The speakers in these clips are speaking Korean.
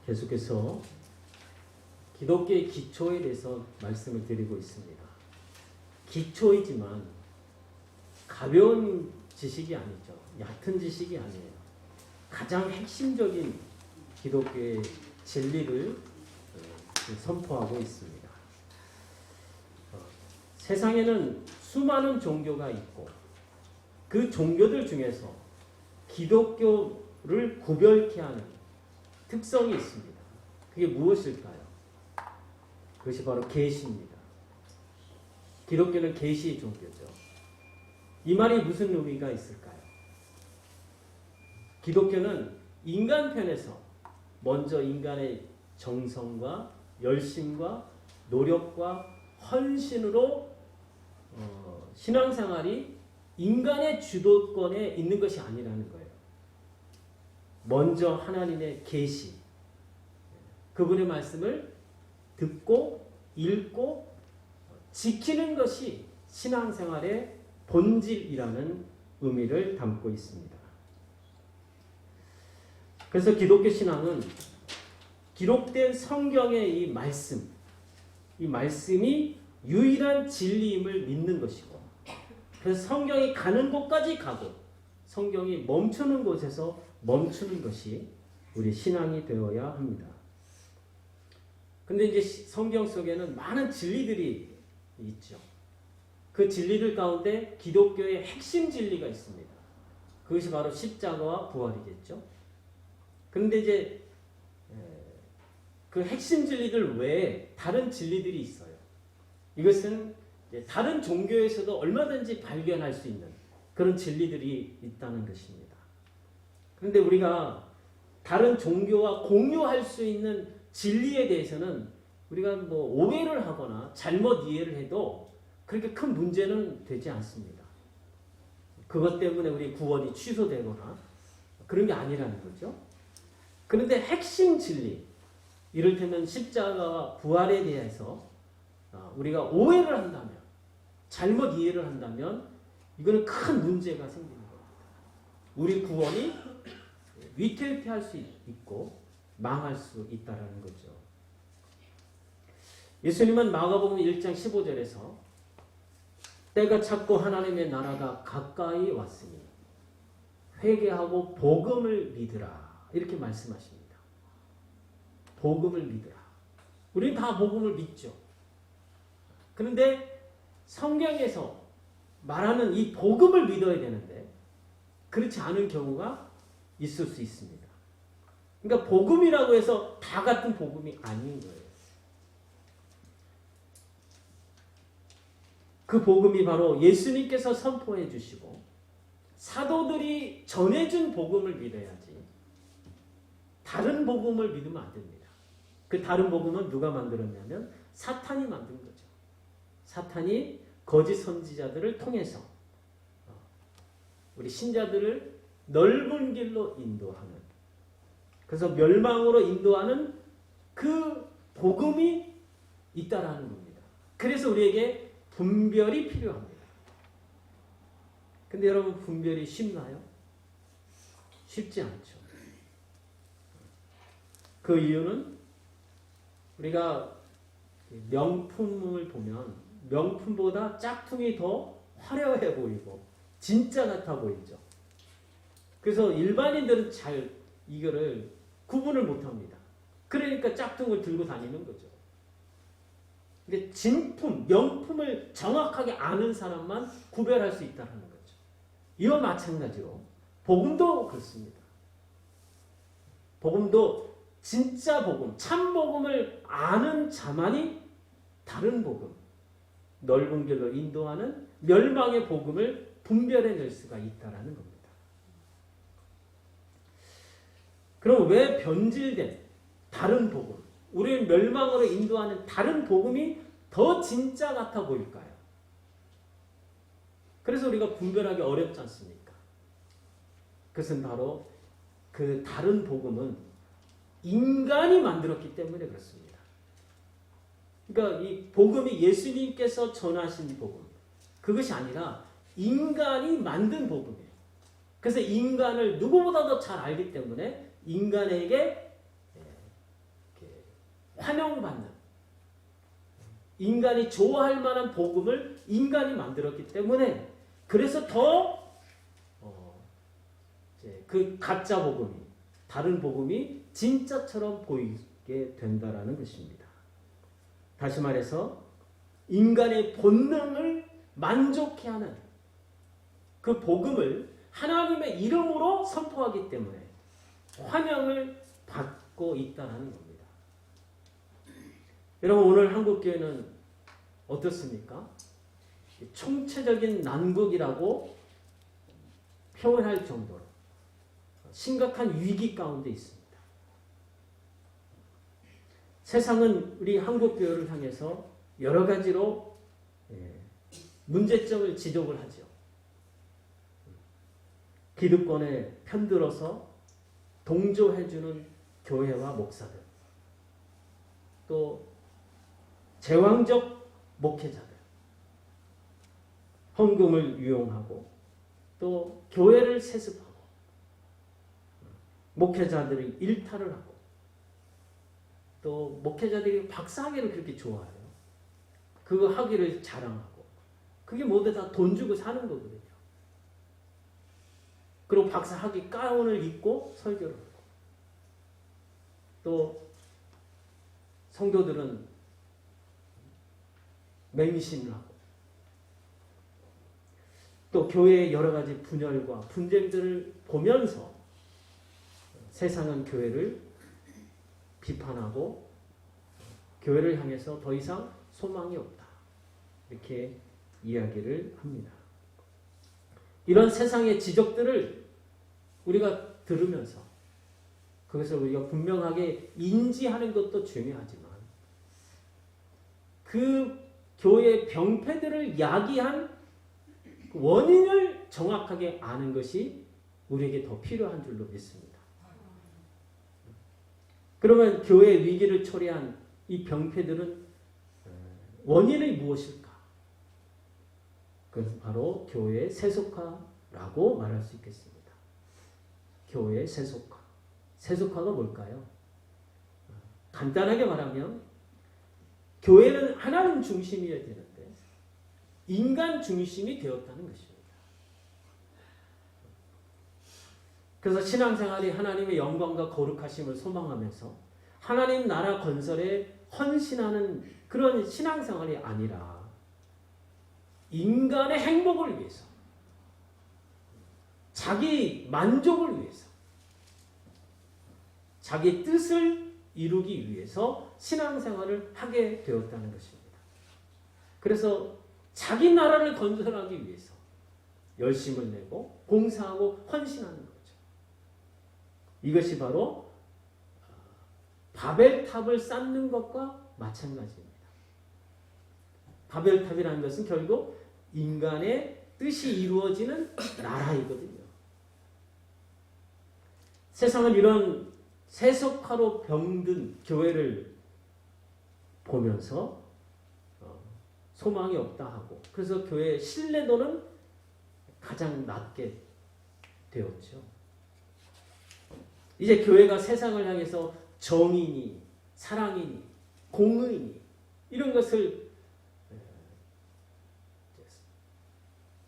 계속해서 기독교의 기초에 대해서 말씀을 드리고 있습니다. 기초이지만 가벼운 지식이 아니죠. 얕은 지식이 아니에요. 가장 핵심적인 기독교의 진리를 선포하고 있습니다. 세상에는 수많은 종교가 있고 그 종교들 중에서 기독교를 구별케 하는 특성이 있습니다. 그게 무엇일까요? 그것이 바로 계시입니다. 기독교는 계시의 종교죠. 이 말이 무슨 의미가 있을까요? 기독교는 인간 편에서 먼저 인간의 정성과 열심과 노력과 헌신으로 신앙생활이 인간의 주도권에 있는 것이 아니라는 거예요. 먼저 하나님의 계시, 그분의 말씀을 듣고 읽고 지키는 것이 신앙생활의 본질이라는 의미를 담고 있습니다. 그래서 기독교 신앙은 기록된 성경의 이 말씀이 유일한 진리임을 믿는 것이고, 그래서 성경이 가는 곳까지 가고 성경이 멈추는 곳에서 멈추는 것이 우리 신앙이 되어야 합니다. 근데 이제 성경 속에는 많은 진리들이 있죠. 그 진리들 가운데 기독교의 핵심 진리가 있습니다. 그것이 바로 십자가와 부활이겠죠. 그런데 이제 그 핵심 진리들 외에 다른 진리들이 있어요. 이것은 다른 종교에서도 얼마든지 발견할 수 있는 그런 진리들이 있다는 것입니다. 그런데 우리가 다른 종교와 공유할 수 있는 진리에 대해서는 우리가 오해를 하거나 잘못 이해를 해도 그렇게 큰 문제는 되지 않습니다. 그것 때문에 우리 구원이 취소되거나 그런 게 아니라는 거죠. 그런데 핵심 진리, 이를테면 십자가와 부활에 대해서 우리가 오해를 한다면, 잘못 이해를 한다면 이거는 큰 문제가 생기는 겁니다. 우리 구원이 위태위태할 수 있고 망할 수 있다는 거죠. 예수님은 마가복음 1장 15절에서 때가 찼고 하나님의 나라가 가까이 왔으니 회개하고 복음을 믿으라, 이렇게 말씀하십니다. 복음을 믿으라. 우리는 다 복음을 믿죠. 그런데 성경에서 말하는 이 복음을 믿어야 되는데 그렇지 않은 경우가 있을 수 있습니다. 그러니까 복음이라고 해서 다 같은 복음이 아닌 거예요. 그 복음이 바로 예수님께서 선포해 주시고 사도들이 전해준 복음을 믿어야지 다른 복음을 믿으면 안 됩니다. 그 다른 복음은 누가 만들었냐면 사탄이 만든 거죠. 사탄이 거짓 선지자들을 통해서 우리 신자들을 넓은 길로 인도하는, 그래서 멸망으로 인도하는 그 복음이 있다라는 겁니다. 그래서 우리에게 분별이 필요합니다. 근데 여러분, 분별이 쉽나요? 쉽지 않죠. 그 이유는 우리가 명품을 보면 명품보다 짝퉁이 더 화려해 보이고 진짜 같아 보이죠. 그래서 일반인들은 잘 이거를 구분을 못합니다. 그러니까 짝퉁을 들고 다니는 거죠. 근데 진품, 명품을 정확하게 아는 사람만 구별할 수 있다는 거죠. 이와 마찬가지로 복음도 그렇습니다. 복음도 진짜 복음, 참 복음을 아는 자만이 다른 복음, 넓은 길로 인도하는 멸망의 복음을 분별해낼 수가 있다는 겁니다. 그럼 왜 변질된 다른 복음, 우리를 멸망으로 인도하는 다른 복음이 더 진짜 같아 보일까요? 그래서 우리가 분별하기 어렵지 않습니까? 그것은 바로 그 다른 복음은 인간이 만들었기 때문에 그렇습니다. 그러니까 이 복음이 예수님께서 전하신 복음, 그것이 아니라 인간이 만든 복음이에요. 그래서 인간을 누구보다도 잘 알기 때문에 인간에게 환영받는, 인간이 좋아할 만한 복음을 인간이 만들었기 때문에 그래서 더 그 가짜 복음이, 다른 복음이 진짜처럼 보이게 된다라는 것입니다. 다시 말해서 인간의 본능을 만족해 하는 그 복음을 하나님의 이름으로 선포하기 때문에 환영을 받고 있다는 겁니다. 여러분, 오늘 한국교회는 어떻습니까? 총체적인 난국이라고 표현할 정도로 심각한 위기 가운데 있습니다. 세상은 우리 한국교회를 향해서 여러 가지로 문제점을 지적을 하죠. 기득권에 편들어서 동조해주는 교회와 목사들, 또 제왕적 목회자들, 헌금을 유용하고 또 교회를 세습하고 목회자들이 일탈을 하고 또 목회자들이 박사학위를 그렇게 좋아해요. 그거 학위를 자랑하고 그게 모두 다 돈 주고 사는 거거든요. 그리고 박사학위 가운을 입고 설교를 하고 또 성도들은 맹신을 하고 또 교회의 여러 가지 분열과 분쟁들을 보면서 세상은 교회를 비판하고 교회를 향해서 더 이상 소망이 없다, 이렇게 이야기를 합니다. 이런 세상의 지적들을 우리가 들으면서 그것을 우리가 분명하게 인지하는 것도 중요하지만 그 교회의 병폐들을 야기한 원인을 정확하게 아는 것이 우리에게 더 필요한 줄로 믿습니다. 그러면 교회의 위기를 초래한 이 병폐들은 원인이 무엇일까? 그것은 바로 교회의 세속화라고 말할 수 있겠습니다. 교회의 세속화. 세속화가 뭘까요? 간단하게 말하면 교회는 하나님 중심이어야 되는데 인간 중심이 되었다는 것입니다. 그래서 신앙생활이 하나님의 영광과 거룩하심을 소망하면서 하나님 나라 건설에 헌신하는 그런 신앙생활이 아니라 인간의 행복을 위해서, 자기 만족을 위해서, 자기 뜻을 이루기 위해서 신앙생활을 하게 되었다는 것입니다. 그래서 자기 나라를 건설하기 위해서 열심을 내고 봉사하고 헌신하는 거죠. 이것이 바로 바벨탑을 쌓는 것과 마찬가지입니다. 바벨탑이라는 것은 결국 인간의 뜻이 이루어지는 나라이거든요. 세상은 이런 세속화로 병든 교회를 보면서 소망이 없다 하고, 그래서 교회의 신뢰도는 가장 낮게 되었죠. 이제 교회가 세상을 향해서 정의니 사랑이니 공의니 이런 것을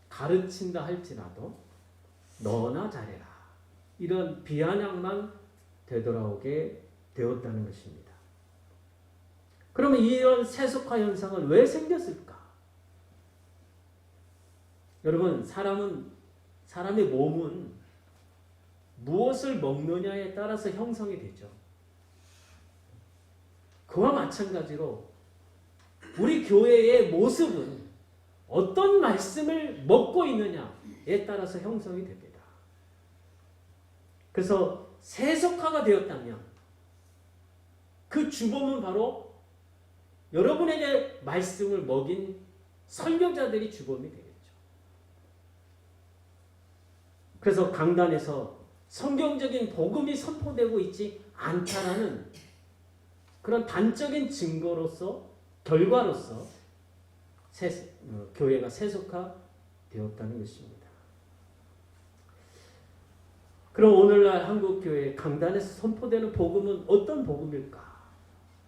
가르친다 할지라도 너나 잘해라, 이런 비아냥만 되돌아오게 되었다는 것입니다. 그러면 이런 세속화 현상은 왜 생겼을까? 여러분, 사람의 몸은 무엇을 먹느냐에 따라서 형성이 되죠. 그와 마찬가지로 우리 교회의 모습은 어떤 말씀을 먹고 있느냐에 따라서 형성이 됩니다. 그래서 세속화가 되었다면 그 주범은 바로 여러분에게 말씀을 먹인 설교자들이 주범이 되겠죠. 그래서 강단에서 성경적인 복음이 선포되고 있지 않다라는 그런 단적인 증거로서, 결과로서 교회가 세속화되었다는 것입니다. 그럼 오늘날 한국교회 강단에서 선포되는 복음은 어떤 복음일까?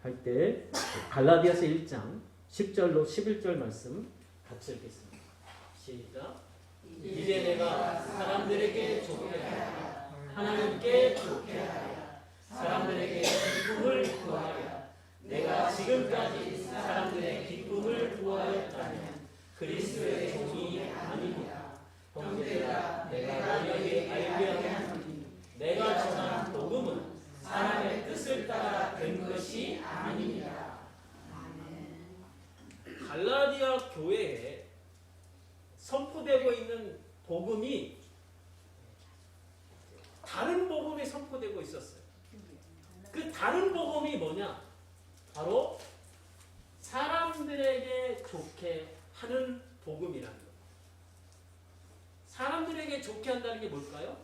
할 때 갈라디아서 1장 10절로 11절 말씀 같이 읽겠습니다. 시작. 이제 내가 사람들에게 좋게 하여 하나님께 좋게 하여 사람들에게 기쁨을 구하여 내가 지금까지 사람들의 기쁨을 구하였다면 그리스도의 종이 아닙니다. 형제들아 내가 너희에게 알게 하노니 내가 전한 복음은 사람의 뜻을 따라 된 것이 아닙니다. 갈라디아 교회에 선포되고 있는 복음이 다른 복음이 선포되고 있었어요. 그 다른 복음이 뭐냐? 바로 사람들에게 좋게 하는 복음이라는 거예요. 사람들에게 좋게 한다는 게 뭘까요?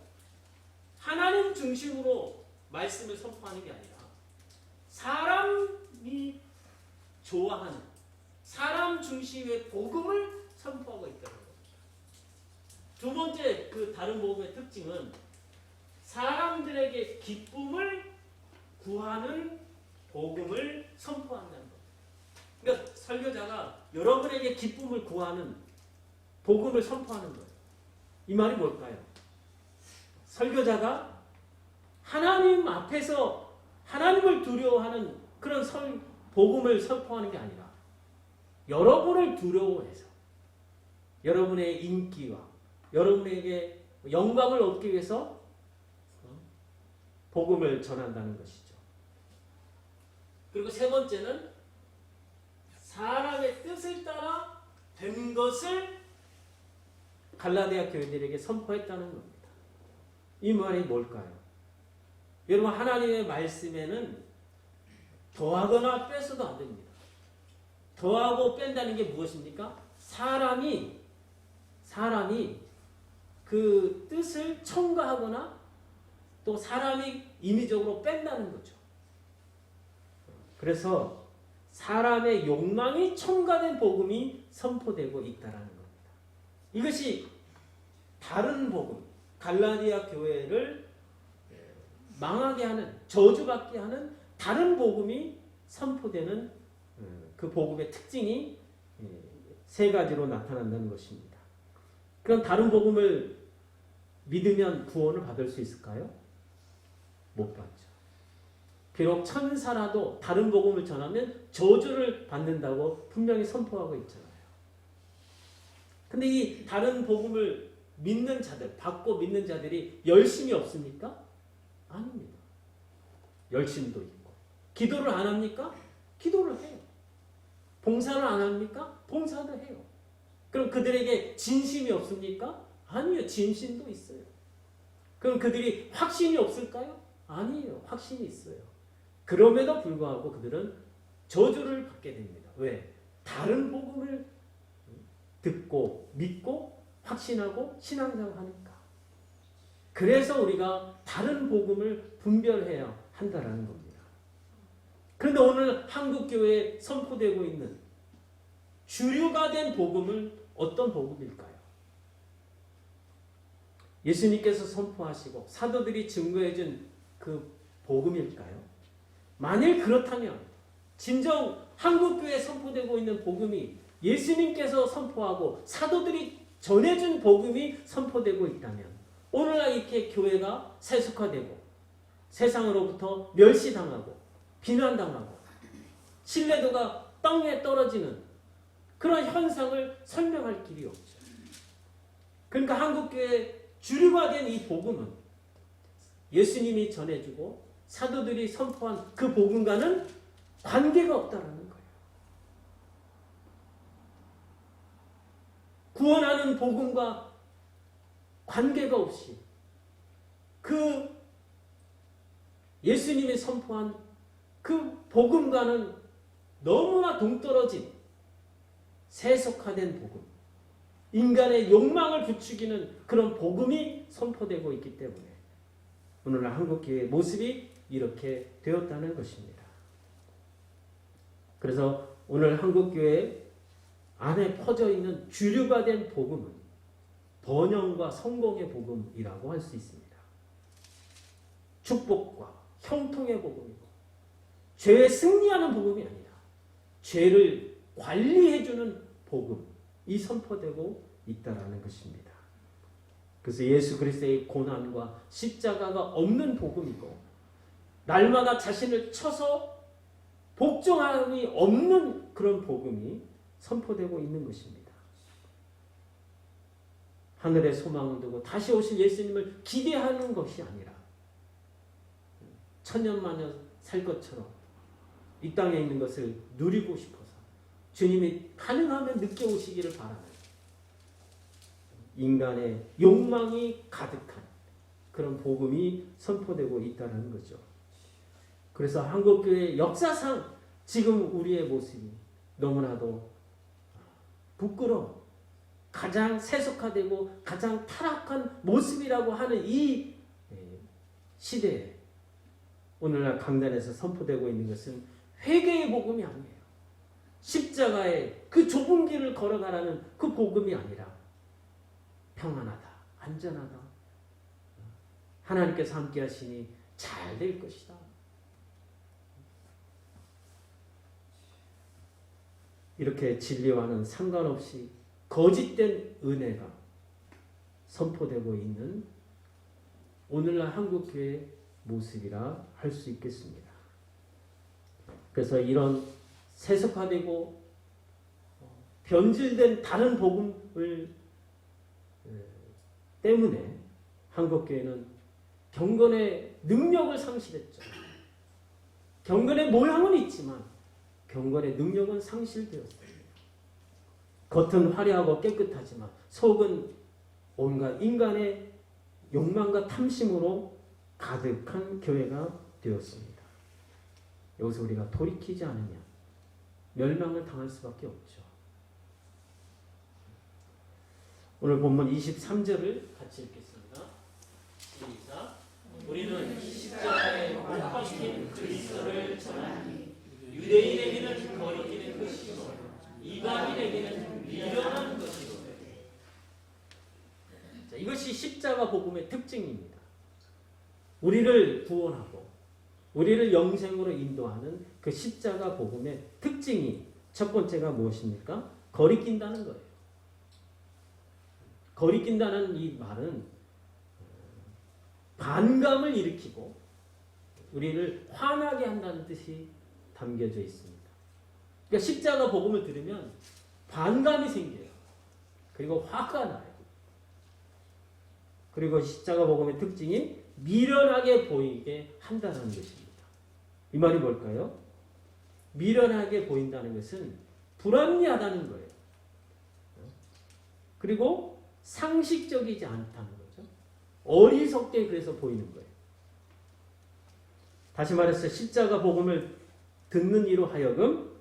하나님 중심으로 말씀을 선포하는 게 아니라 사람이 좋아하는 사람 중심의 복음을 선포하고 있다는 겁니다. 두 번째 그 다른 복음의 특징은 사람들에게 기쁨을 구하는 복음을 선포한다는 겁니다. 그러니까 설교자가 여러분에게 기쁨을 구하는 복음을 선포하는 거예요. 이 말이 뭘까요? 설교자가 하나님 앞에서 하나님을 두려워하는 그런 복음을 선포하는 게 아니라 여러분을 두려워해서 여러분의 인기와 여러분에게 영광을 얻기 위해서 복음을 전한다는 것이죠. 그리고 세 번째는 사람의 뜻을 따라 된 것을 갈라디아 교회들에게 선포했다는 겁니다. 이 말이 뭘까요? 여러분 하나님의 말씀에는 더하거나 빼서도 안 됩니다. 더하고 뺀다는 게 무엇입니까? 사람이 그 뜻을 첨가하거나 또 사람이 임의적으로 뺀다는 거죠. 그래서 사람의 욕망이 첨가된 복음이 선포되고 있다는 겁니다. 이것이 다른 복음, 갈라디아 교회를 망하게 하는, 저주받게 하는 다른 복음이 선포되는 그 복음의 특징이 세 가지로 나타난다는 것입니다. 그럼 다른 복음을 믿으면 구원을 받을 수 있을까요? 못 받죠. 비록 천사라도 다른 복음을 전하면 저주를 받는다고 분명히 선포하고 있잖아요. 근데 이 다른 복음을 믿는 자들, 받고 믿는 자들이 열심이 없습니까? 아닙니다. 열심도 있고. 기도를 안 합니까? 기도를 해요. 봉사를 안 합니까? 봉사도 해요. 그럼 그들에게 진심이 없습니까? 아니요. 진심도 있어요. 그럼 그들이 확신이 없을까요? 아니에요. 확신이 있어요. 그럼에도 불구하고 그들은 저주를 받게 됩니다. 왜? 다른 복음을 듣고 믿고 확신하고 신앙생활하니까. 그래서 우리가 다른 복음을 분별해야 한다는 겁니다. 그런데 오늘 한국교회에 선포되고 있는 주류가 된 복음은 어떤 복음일까요? 예수님께서 선포하시고 사도들이 증거해준 그 복음일까요? 만일 그렇다면 진정 한국교회에 선포되고 있는 복음이 예수님께서 선포하고 사도들이 전해준 복음이 선포되고 있다면 오늘날 이렇게 교회가 세속화되고 세상으로부터 멸시당하고 비난당하고 신뢰도가 땅에 떨어지는 그런 현상을 설명할 길이 없죠. 그러니까 한국교회의 주류가 된 이 복음은 예수님이 전해주고 사도들이 선포한 그 복음과는 관계가 없다는 거예요. 구원하는 복음과 관계가 없이 그 예수님이 선포한 그 복음과는 너무나 동떨어진 세속화된 복음, 인간의 욕망을 부추기는 그런 복음이 선포되고 있기 때문에 오늘날 한국교회의 모습이 이렇게 되었다는 것입니다. 그래서 오늘 한국교회 안에 퍼져 있는 주류가 된 복음은 번영과 성공의 복음이라고 할 수 있습니다. 축복과 형통의 복음이고 죄에 승리하는 복음이 아니라 죄를 관리해주는 복음이 선포되고 있다라는 것입니다. 그래서 예수 그리스도의 고난과 십자가가 없는 복음이고 날마다 자신을 쳐서 복종함이 없는 그런 복음이 선포되고 있는 것입니다. 하늘에 소망을 두고 다시 오실 예수님을 기대하는 것이 아니라 천년만년 살 것처럼 이 땅에 있는 것을 누리고 싶어서 주님이 가능하면 늦게 오시기를 바라는 인간의 욕망이 가득한 그런 복음이 선포되고 있다는 거죠. 그래서 한국교회 역사상 지금 우리의 모습이 너무나도 부끄러운 가장 세속화되고 가장 타락한 모습이라고 하는 이 시대에 오늘날 강단에서 선포되고 있는 것은 회개의 복음이 아니에요. 십자가의 그 좁은 길을 걸어가라는 그 복음이 아니라 평안하다, 안전하다, 하나님께서 함께 하시니 잘 될 것이다. 이렇게 진리와는 상관없이 거짓된 은혜가 선포되고 있는 오늘날 한국교회의 모습이라 할 수 있겠습니다. 그래서 이런 세속화되고 변질된 다른 복음을 때문에 한국교회는 경건의 능력을 상실했죠. 경건의 모양은 있지만 경건의 능력은 상실되었습니다. 겉은 화려하고 깨끗하지만 속은 온갖 인간의 욕망과 탐심으로 가득한 교회가 되었습니다. 여기서 우리가 돌이키지 않으면 멸망을 당할 수밖에 없죠. 오늘 본문 23절을 같이 읽겠습니다. 시작. 우리는 십자가에 못 박힌 그리스도를 전하니 유대인에게는 거리끼는 것이요 이방인에게는 미련한 것이요. 자, 이것이 십자가 복음의 특징입니다. 우리를 구원하고 우리를 영생으로 인도하는 그 십자가 복음의 특징이 첫 번째가 무엇입니까? 거리낀다는 거예요. 거리낀다는 이 말은 반감을 일으키고 우리를 화나게 한다는 뜻이 담겨져 있습니다. 그러니까 십자가 복음을 들으면 반감이 생겨요. 그리고 화가 나요. 그리고 십자가 복음의 특징이 미련하게 보이게 한다는 것입니다. 이 말이 뭘까요? 미련하게 보인다는 것은 불합리하다는 거예요. 그리고 상식적이지 않다는 거죠. 어리석게 그래서 보이는 거예요. 다시 말해서 십자가 복음을 듣는 이로 하여금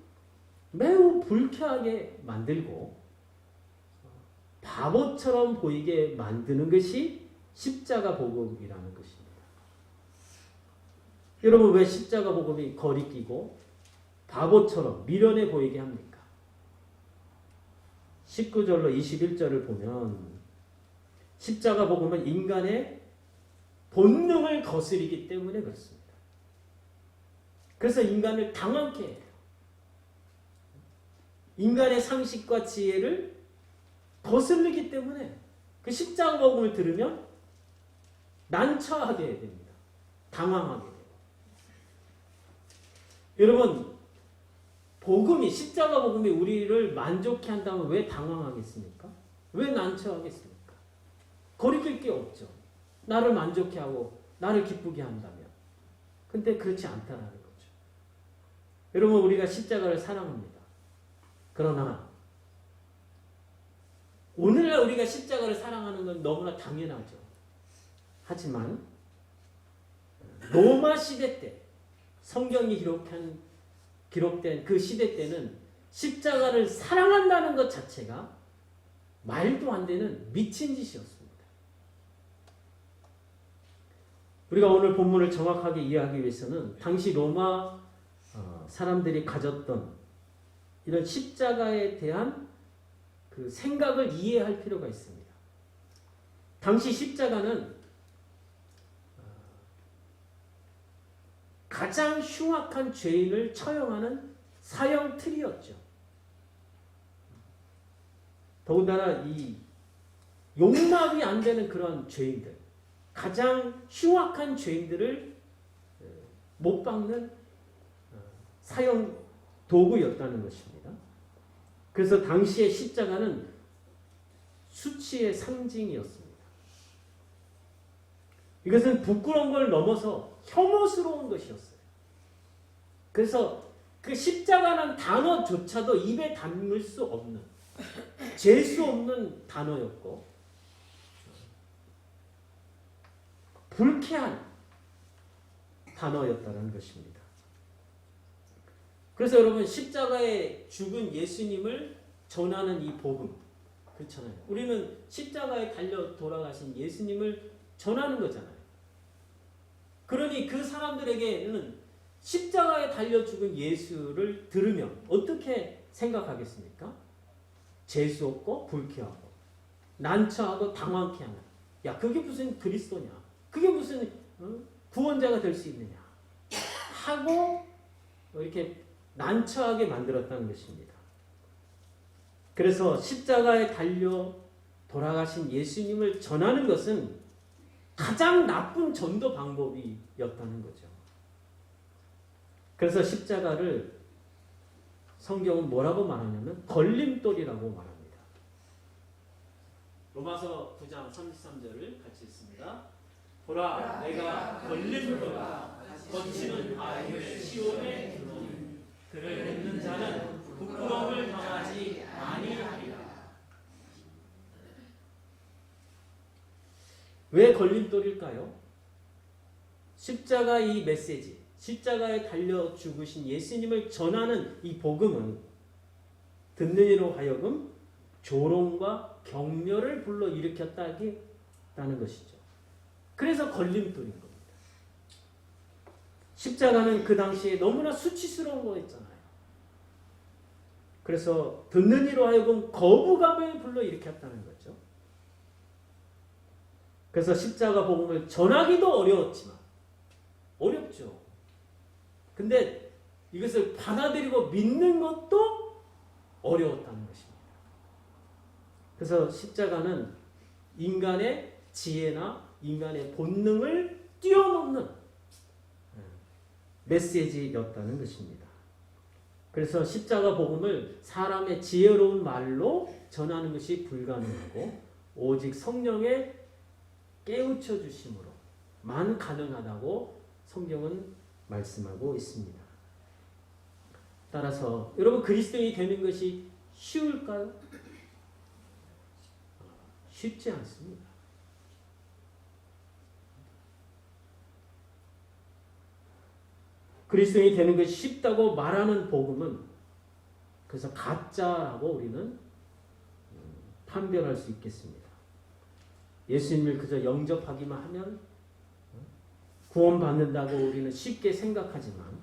매우 불쾌하게 만들고 바보처럼 보이게 만드는 것이 십자가 복음이라는 것입니다. 여러분, 왜 십자가 복음이 거리끼고 바보처럼 미련해 보이게 합니까? 19절로 21절을 보면 십자가 복음은 인간의 본능을 거스르기 때문에 그렇습니다. 그래서 인간을 당황케 해요. 인간의 상식과 지혜를 거스르기 때문에 그 십자가 복음을 들으면 난처하게 됩니다. 당황하게 돼요. 여러분, 복음이, 십자가 복음이 우리를 만족해 한다면 왜 당황하겠습니까? 왜 난처하겠습니까? 거리낄 게 없죠. 나를 만족해 하고 나를 기쁘게 한다면. 근데 그렇지 않다라는 거죠. 여러분, 우리가 십자가를 사랑합니다. 그러나 오늘날 우리가 십자가를 사랑하는 건 너무나 당연하죠. 하지만 로마 시대 때 성경이 기록된 그 시대 때는 십자가를 사랑한다는 것 자체가 말도 안 되는 미친 짓이었습니다. 우리가 오늘 본문을 정확하게 이해하기 위해서는 당시 로마 사람들이 가졌던 이런 십자가에 대한 그 생각을 이해할 필요가 있습니다. 당시 십자가는 가장 흉악한 죄인을 처형하는 사형 틀이었죠. 더군다나 이 용납이 안 되는 그런 죄인들, 가장 흉악한 죄인들을 못 박는 사형 도구였다는 것입니다. 그래서 당시의 십자가는 수치의 상징이었습니다. 이것은 부끄러운 걸 넘어서 혐오스러운 것이었어요. 그래서 그 십자가라는 단어조차도 입에 담을 수 없는, 잴 수 없는 단어였고 불쾌한 단어였다는 것입니다. 그래서 여러분 십자가에 죽은 예수님을 전하는 이 복음, 그렇잖아요. 우리는 십자가에 달려 돌아가신 예수님을 전하는 거잖아요. 그러니 그 사람들에게는 십자가에 달려 죽은 예수를 들으면 어떻게 생각하겠습니까? 재수 없고 불쾌하고 난처하고 당황케 하는, 야 그게 무슨 그리스도냐, 그게 무슨 구원자가 될 수 있느냐 하고 이렇게 난처하게 만들었다는 것입니다. 그래서 십자가에 달려 돌아가신 예수님을 전하는 것은 가장 나쁜 전도 방법이었다는 거죠. 그래서 십자가를 성경은 뭐라고 말하냐면 걸림돌이라고 말합니다. 로마서 9장 33절을 같이 읽습니다. 보라 내가 걸림돌 거치는 바위를 시온에 두노니 그를 밟는 자는 부끄러움을 당하지 아니하리라. 왜 걸림돌일까요? 십자가 이 메시지, 십자가에 달려 죽으신 예수님을 전하는 이 복음은 듣는 이로 하여금 조롱과 경멸을 불러일으켰다는 것이죠. 그래서 걸림돌인 겁니다. 십자가는 그 당시에 너무나 수치스러운 거였잖아요. 그래서 듣는 이로 하여금 거부감을 불러일으켰다는 거죠. 그래서 십자가 복음을 전하기도 어려웠지만, 어렵죠. 근데 이것을 받아들이고 믿는 것도 어려웠다는 것입니다. 그래서 십자가는 인간의 지혜나 인간의 본능을 뛰어넘는 메시지였다는 것입니다. 그래서 십자가 복음을 사람의 지혜로운 말로 전하는 것이 불가능하고 오직 성령의 깨우쳐 주심으로만 가능하다고 성경은 말씀하고 있습니다. 따라서 여러분 그리스도인이 되는 것이 쉬울까요? 쉽지 않습니다. 그리스도인이 되는 것이 쉽다고 말하는 복음은 그래서 가짜라고 우리는 판별할 수 있겠습니다. 예수님을 그저 영접하기만 하면 구원받는다고 우리는 쉽게 생각하지만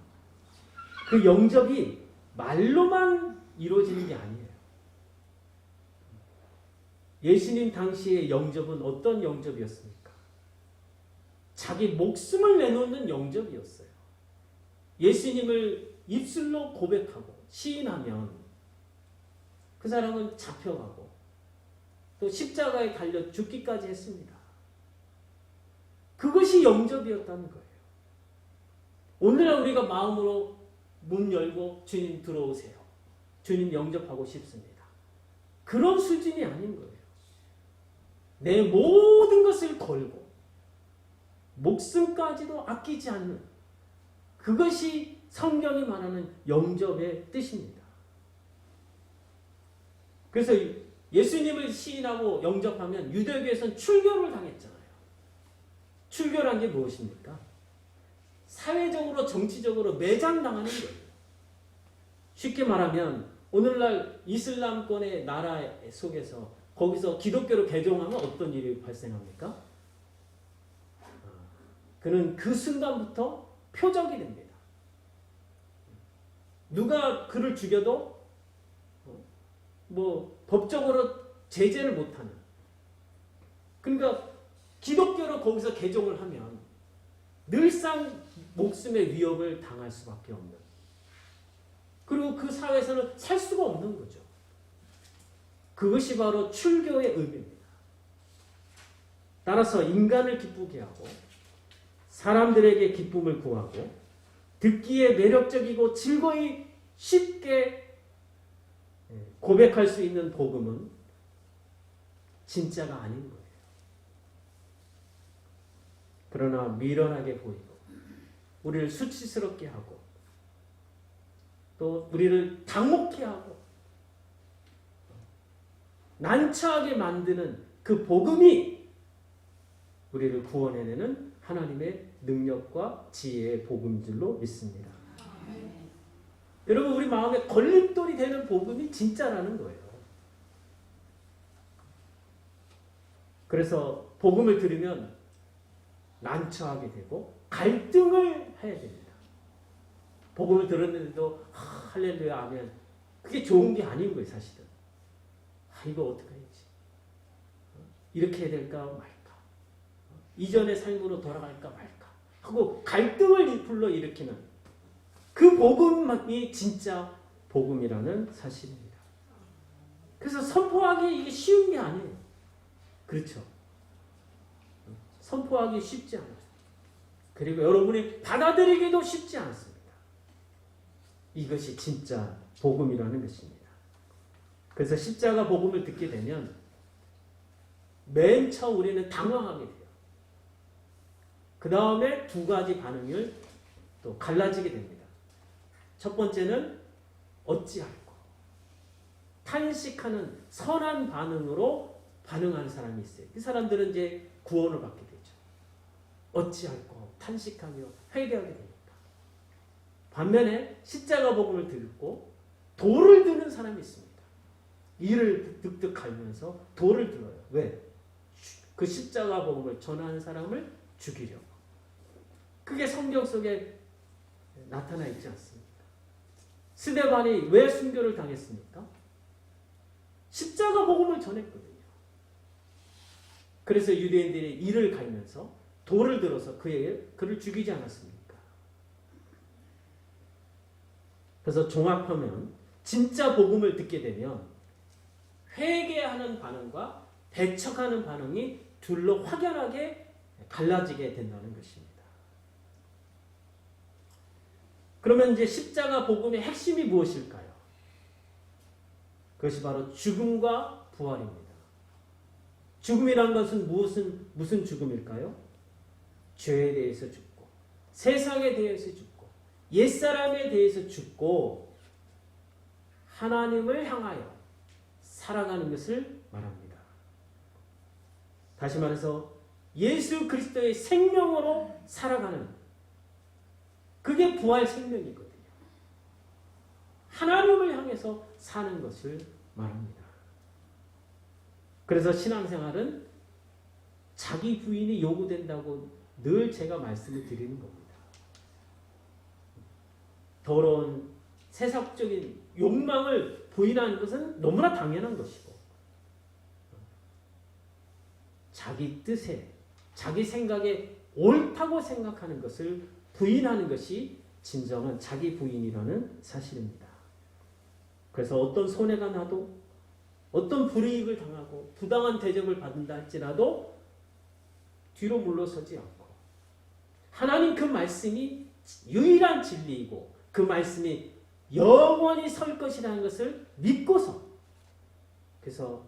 그 영접이 말로만 이루어지는 게 아니에요. 예수님 당시의 영접은 어떤 영접이었습니까? 자기 목숨을 내놓는 영접이었어요. 예수님을 입술로 고백하고 시인하면 그 사람은 잡혀가고 또 십자가에 달려 죽기까지 했습니다. 그것이 영접이었다는 거예요. 오늘날 우리가 마음으로 문 열고 주님 들어오세요. 주님 영접하고 싶습니다. 그런 수준이 아닌 거예요. 내 모든 것을 걸고 목숨까지도 아끼지 않는 그것이 성경이 말하는 영접의 뜻입니다. 그래서 예수님을 시인하고 영접하면 유대교에서는 출교를 당했잖아요. 출교란 게 무엇입니까? 사회적으로 정치적으로 매장당하는 거예요. 쉽게 말하면 오늘날 이슬람권의 나라 속에서 거기서 기독교로 개종하면 어떤 일이 발생합니까? 그는 그 순간부터 표적이 됩니다. 누가 그를 죽여도 법적으로 제재를 못하는. 그러니까 기독교로 거기서 개종을 하면 늘상 목숨의 위협을 당할 수밖에 없는, 그리고 그 사회에서는 살 수가 없는 거죠. 그것이 바로 출교의 의미입니다. 따라서 인간을 기쁘게 하고 사람들에게 기쁨을 구하고 듣기에 매력적이고 즐거이 쉽게 고백할 수 있는 복음은 진짜가 아닌 거예요. 그러나 미련하게 보이고 우리를 수치스럽게 하고 또 우리를 당혹해 하고 난처하게 만드는 그 복음이 우리를 구원해내는 하나님의 능력과 지혜의 복음인 줄로 믿습니다. 여러분, 우리 마음에 걸림돌이 되는 복음이 진짜라는 거예요. 그래서 복음을 들으면 난처하게 되고 갈등을 해야 됩니다. 복음을 들었는데도 할렐루야 아멘, 그게 좋은 게 아닌 거예요. 사실은 이거 어떡하지, 이렇게 해야 될까 말까, 이전의 삶으로 돌아갈까 말까 하고 갈등을 불러일으키는 그 복음이 진짜 복음이라는 사실입니다. 그래서 선포하기 이게 쉬운 게 아니에요. 그렇죠? 선포하기 쉽지 않아요. 그리고 여러분이 받아들이기도 쉽지 않습니다. 이것이 진짜 복음이라는 것입니다. 그래서 십자가 복음을 듣게 되면 맨 처음 우리는 당황하게 돼요. 그 다음에 두 가지 반응을 또 갈라지게 됩니다. 첫 번째는 어찌할꼬, 탄식하는 선한 반응으로 반응하는 사람이 있어요. 이 사람들은 이제 구원을 받게 되죠. 어찌할꼬, 탄식하며 회개하게 됩니다. 반면에 십자가 복음을 듣고 돌을 드는 사람이 있습니다. 이를 득득 갈면서 돌을 들어요. 왜? 그 십자가 복음을 전하는 사람을 죽이려고. 그게 성경 속에 나타나 있지 않습니까? 스데반이 왜 순교를 당했습니까? 십자가 복음을 전했거든요. 그래서 유대인들이 이를 갈면서 돌을 들어서 그를 죽이지 않았습니까? 그래서 종합하면 진짜 복음을 듣게 되면 회개하는 반응과 배척하는 반응이 둘로 확연하게 갈라지게 된다는 것입니다. 그러면 이제 십자가 복음의 핵심이 무엇일까요? 그것이 바로 죽음과 부활입니다. 죽음이란 것은 무슨 죽음일까요? 죄에 대해서 죽고, 세상에 대해서 죽고, 옛사람에 대해서 죽고, 하나님을 향하여 살아가는 것을 말합니다. 다시 말해서 예수 그리스도의 생명으로 살아가는, 그게 부활 생명이거든요. 하나님을 향해서 사는 것을 말합니다. 그래서 신앙생활은 자기 부인이 요구된다고 늘 제가 말씀을 드리는 겁니다. 더러운 세상적인 욕망을 부인하는 것은 너무나 당연한 것이고, 자기 뜻에, 자기 생각에 옳다고 생각하는 것을 부인하는 것이 진정한 자기 부인이라는 사실입니다. 그래서 어떤 손해가 나도, 어떤 불이익을 당하고 부당한 대접을 받는다 할지라도 뒤로 물러서지 않고, 하나님 그 말씀이 유일한 진리이고 그 말씀이 영원히 설 것이라는 것을 믿고서, 그래서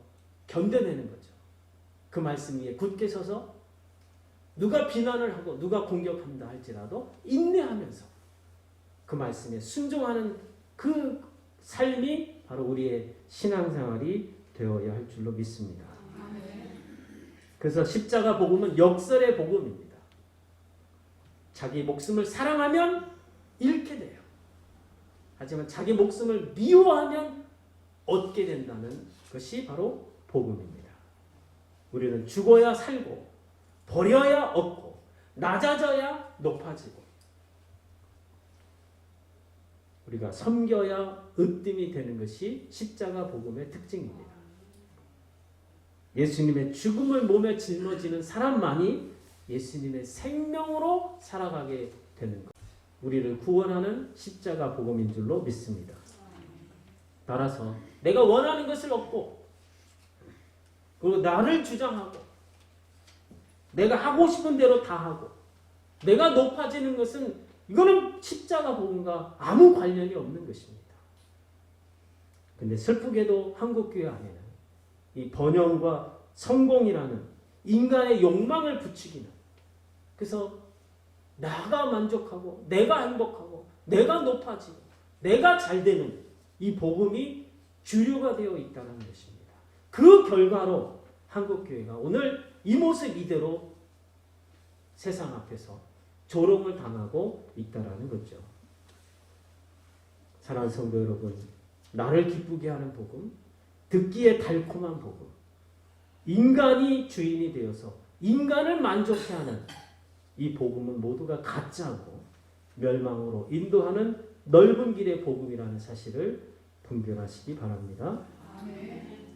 견뎌내는 거죠. 그 말씀 위에 굳게 서서 누가 비난을 하고 누가 공격한다 할지라도 인내하면서 그 말씀에 순종하는 그 삶이 바로 우리의 신앙생활이 되어야 할 줄로 믿습니다. 그래서 십자가 복음은 역설의 복음입니다. 자기 목숨을 사랑하면 잃게 돼요. 하지만 자기 목숨을 미워하면 얻게 된다는 것이 바로 복음입니다. 우리는 죽어야 살고, 버려야 얻고, 낮아져야 높아지고, 우리가 섬겨야 으뜸이 되는 것이 십자가 복음의 특징입니다. 예수님의 죽음을 몸에 짊어지는 사람만이 예수님의 생명으로 살아가게 되는 것. 우리를 구원하는 십자가 복음인 줄로 믿습니다. 따라서 내가 원하는 것을 얻고 그리고 나를 주장하고 내가 하고 싶은 대로 다 하고 내가 높아지는 것은 이거는 십자가 복음과 아무 관련이 없는 것입니다. 근데 슬프게도 한국교회 안에는 이 번영과 성공이라는 인간의 욕망을 부추기는, 그래서 나가 만족하고 내가 행복하고 내가 높아지고 내가 잘되는 이 복음이 주류가 되어 있다는 것입니다. 그 결과로 한국교회가 오늘 이 모습 이대로 세상 앞에서 조롱을 당하고 있다는 거죠. 사랑하는 성도 여러분, 나를 기쁘게 하는 복음, 듣기에 달콤한 복음, 인간이 주인이 되어서 인간을 만족해 하는 이 복음은 모두가 가짜고 멸망으로 인도하는 넓은 길의 복음이라는 사실을 분별하시기 바랍니다.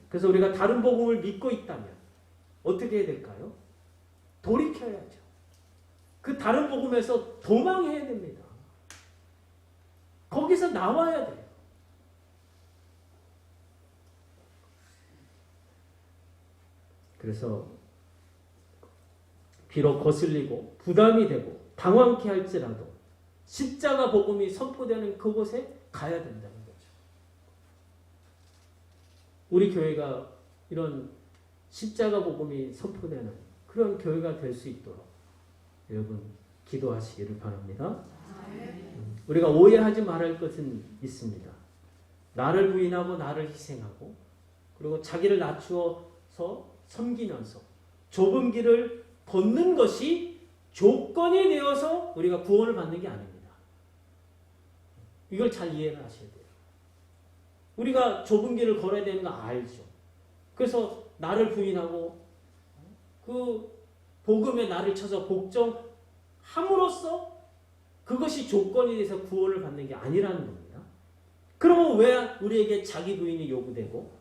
그래서 우리가 다른 복음을 믿고 있다면 어떻게 해야 될까요? 돌이켜야죠. 그 다른 복음에서 도망해야 됩니다. 거기서 나와야 돼요. 그래서 비록 거슬리고 부담이 되고 당황케 할지라도 십자가 복음이 선포되는 그곳에 가야 된다는 거죠. 우리 교회가 이런 십자가 복음이 선포되는 그런 교회가 될 수 있도록 여러분 기도하시기를 바랍니다. 우리가 오해하지 말할 것은 있습니다. 나를 부인하고 나를 희생하고 그리고 자기를 낮추어서 섬기면서 좁은 길을 걷는 것이 조건이 되어서 우리가 구원을 받는 게 아닙니다. 이걸 잘 이해를 하셔야 돼요. 우리가 좁은 길을 걸어야 되는 거 알죠. 그래서 나를 부인하고 그 복음에 나를 쳐서 복종함으로써 그것이 조건이 돼서 구원을 받는 게 아니라는 겁니다. 그러면 왜 우리에게 자기 부인이 요구되고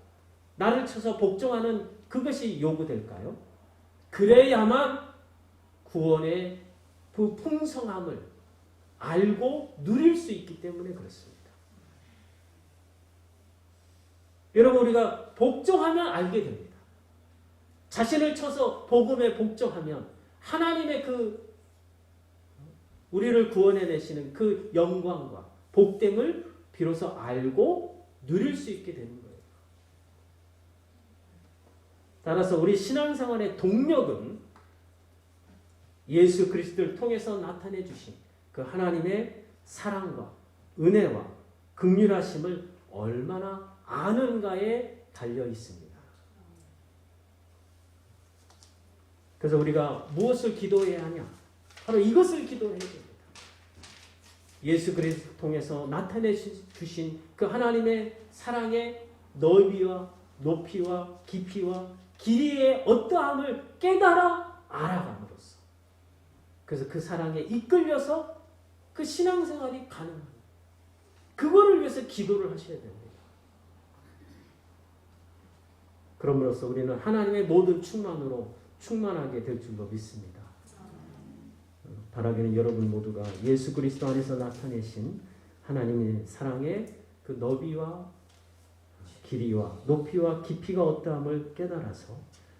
나를 쳐서 복종하는 그것이 요구될까요? 그래야만 구원의 그 풍성함을 알고 누릴 수 있기 때문에 그렇습니다. 여러분, 우리가 복종하면 알게 됩니다. 자신을 쳐서 복음에 복종하면 하나님의 그 우리를 구원해내시는 그 영광과 복됨을 비로소 알고 누릴 수 있게 되는 거예요. 따라서 우리 신앙생활의 동력은 예수 그리스도를 통해서 나타내 주신 그 하나님의 사랑과 은혜와 긍휼하심을 얼마나 아는가에 달려 있습니다. 그래서 우리가 무엇을 기도해야 하냐? 바로 이것을 기도해야 됩니다. 예수 그리스도를 통해서 나타내 주신 그 하나님의 사랑의 넓이와 높이와 깊이와 길이의 어떠함을 깨달아 알아감으로써 그래서 그 사랑에 이끌려서 그 신앙생활이 가능합니다. 그거를 위해서 기도를 하셔야 됩니다. 그럼으로써 우리는 하나님의 모든 충만으로 충만하게 될 줄로 믿습니다. 바라기는 여러분 모두가 예수 그리스도 안에서 나타내신 하나님의 사랑의 그 너비와 길이와 높이와 깊이가 어떠함을 깨달아서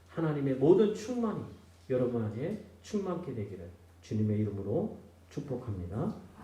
하나님의 모든 충만이 여러분 안에 충만케 되기를 주님의 이름으로 축복합니다.